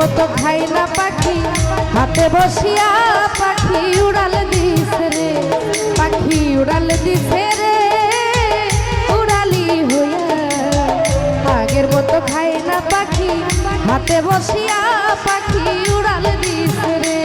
মতো খাই না পাখি হাতে বসিয়া পাখি উড়াল দিছে রে পাখি উড়াল দিছে রে উড়ালি হইয়া আগের মতো খাই না পাখি হাতে বসিয়া পাখি উড়াল দিছে রে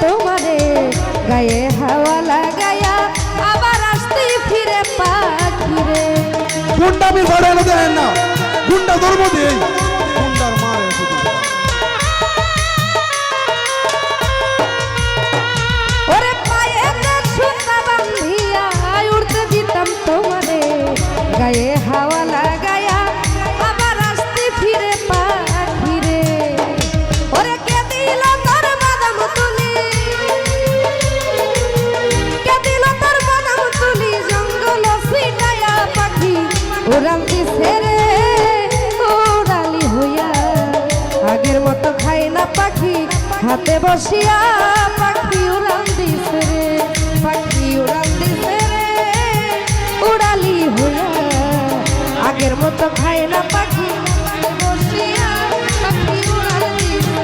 তোমারে গায়ে হাওয়া লাগায়া আবার আসতে ফিরে পাখি রে গুন্ডা আমি ঘরে এনে দেন না গুন্ডা ধর্ম দেই গুন্ডার মারে শুধু ওরে পায়েতে সুতা বাঁধিয়া উড়তে দিতাম তোমারে গায়ে হাওয়া লাগায়া আবার আসতে ফিরে পাখি রে ওরে কে দিল তোর বাদাম তুলি কে দিল তোর বাদাম তুলি জঙ্গল সিটায়া পাখি উড়াল দিছে রে উড়ালি হইয়া আগের মতো খাই না পাখি হাতে বসিয়া পাখি উড়াল দিছে রে পাখি উড়াল দিছে রে উড়ালি হইয়া আগের মতো খাই না পাখি হাতে বসিয়া পাখি উড়াল দিছে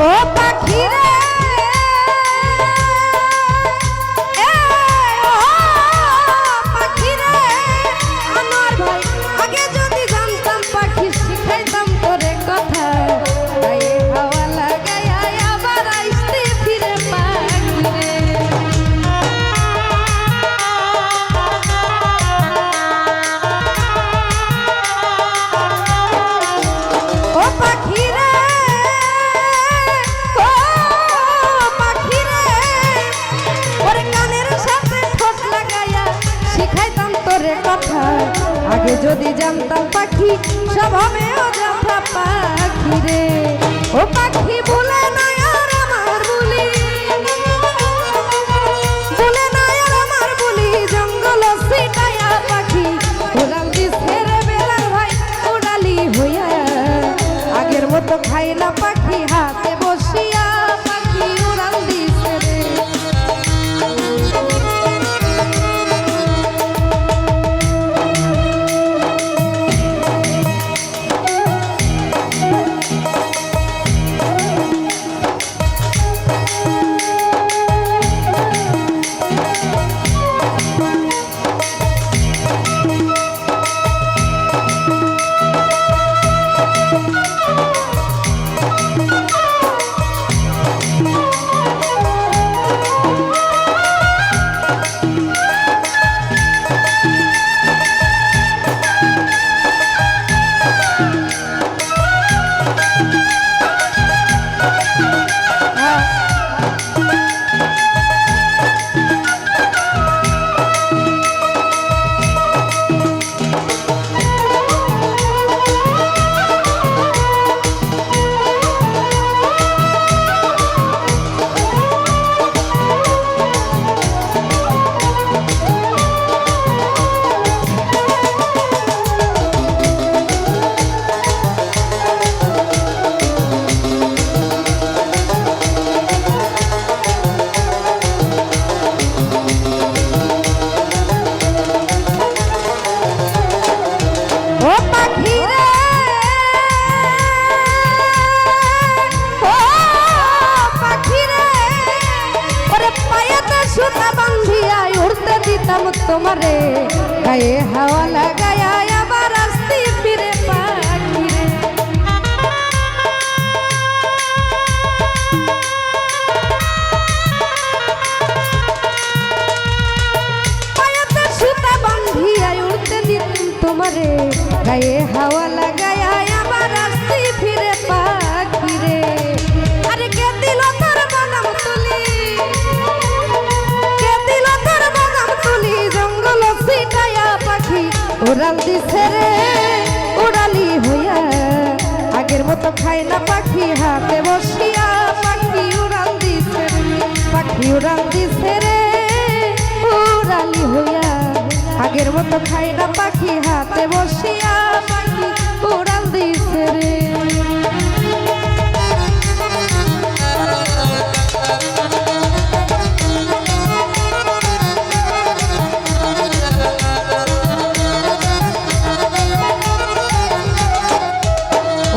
ও পাখি রে ও পাখি রে আমার ভাই আগে যদি জানতাম পাখি শিখাইতাম তোরে কথা গায়ে হাওয়া লাগায়া আবার আসতে ফিরে পাখি রে ও পাখি রে আগে যদি জানতাম পাখি সব হবে অযথা পাখি রে ও পাখি ভুলে না আর আমার বলি ভুলে না আর আমার বলি জঙ্গল সিটায়া পাখি উড়াল দিছে রে বেলার ভাই উড়ালি হইয়া আগের মতো খাই না পাখি হাতে বসিয়া পাখি উড়াল দিছে রে তোমারে গায়ে হাওয়া লাগায়া আবার আসতে ফিরে পাখি রে। পায়াতে সুতা বাঁধিয়া উড়তে দিতুম তোমারে গায়ে হাওয়া লাগায়া আবার আসতে ফিরে পাখি রে। আরে কে দিল তোর বাদাম তুলি, কে দিল তোর বাদাম তুলি জঙ্গল ছিটায়া পাখি উড়াল দিছে রে উড়ালি হইয়া। আগের মতো খায় না পাখি হাতে বসিয়া পাখি উড়াল দিছে রে, পাখি উড়াল দিছে রে উড়ালি হইয়া। আগের মতো খায় না পাখি হাতে বসিয়া পাখি উড়াল দিছে রে।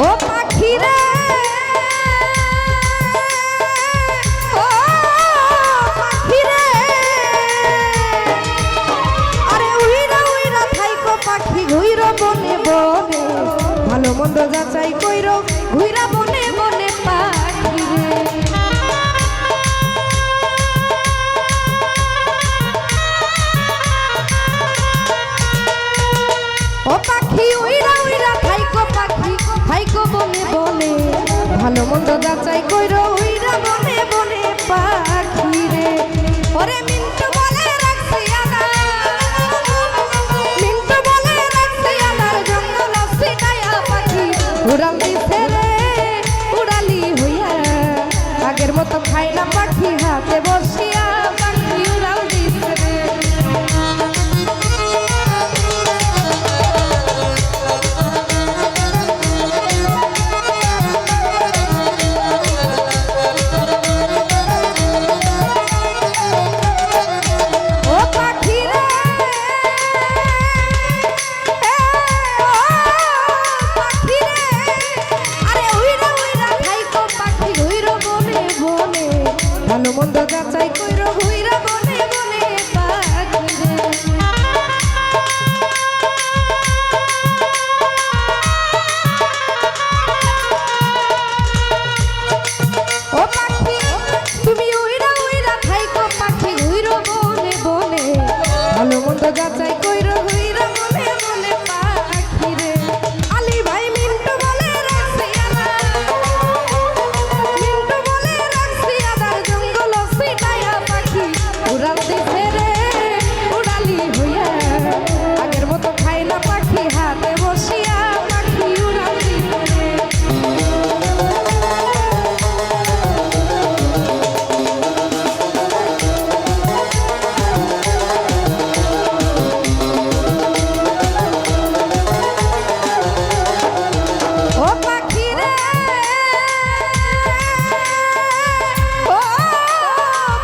ও পাখি রে ও পাখি রে, আরে উইরা উইরা থাইকো পাখি ঘুইরো বনে বনে, ভালো মন্দ যাচাই কইরো ঘুইরা বনে বনে পাখি রে। ও পাখি উইরা উইরা থাইকো পাখি থাইকো বনে বনে, ভালো মন্দ যাচাই কইরো উইরা বনে বনে পাখি রে। ওরে মিন্টু বলে রাখছি আদার, মিন্টু বলে রাখছি আদার জঙ্গল ছিটায়া পাখি উড়াল দিছে রে উড়ালি হইয়া। আগের মতো খাই না পাখি হাতে বসিয়া পাখি উড়াল দিছে রে। ও পাখি রে ও পাখি রে, আরে উইরা উইরা থাইকো পাখি ঘুইরো বনে বনে, ভালো মন্দ যাচাই কইরো ঘুইরা বনে বনে পাখি রে। ও পাখি তুমি উইরা উইরা থাইকো পাখি ঘুইরো বনে বনে, ভালো মন্দ যাচাই কইরো ঘুইরা বনে বনে পাখি রে। আলী ভাই মিন্টু বলে রাখছি আদার, মিন্টু বলে রাখছি আদার জঙ্গল ছিটায়া পাখি উড়াল দিছে রে উড়ালি হইয়া। আগের মতো খায় না পাখি হাতে বসিয়া পাখি উড়াল দিছে রে। ও পাখি রে ও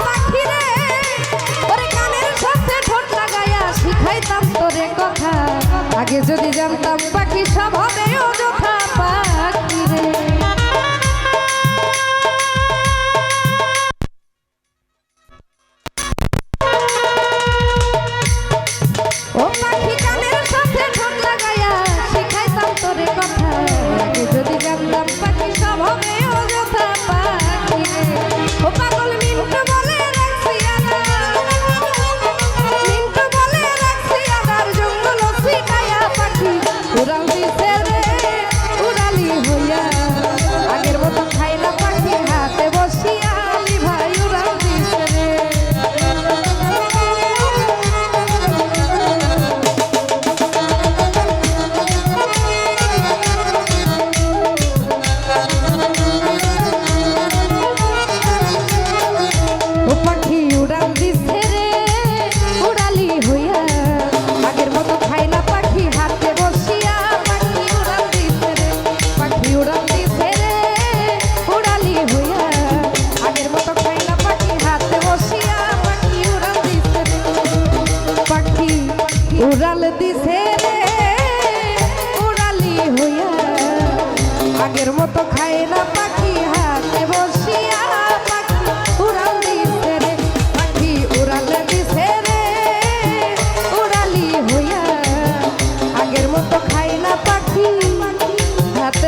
পাখি রে, ওরে কানের সাথে ঠোঁট লাগায়া শিখাইতাম তোরে কথা, আগে যদি জানতাম পাখি সব হবে অযথা পাখি রে। ও পাখি কানের সাথে ঠোঁট লাগায়া শিখাইতাম তোরে কথা, আগে যদি জানতাম পাখি সব হবে অযথা পাখি রে। ও পাগল মিন্টু বলে রাখছি আদার, মিন্টু বলে রাখছি আদার জঙ্গল ছিটায়া পাখি উড়াল দিছে রে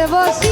বসি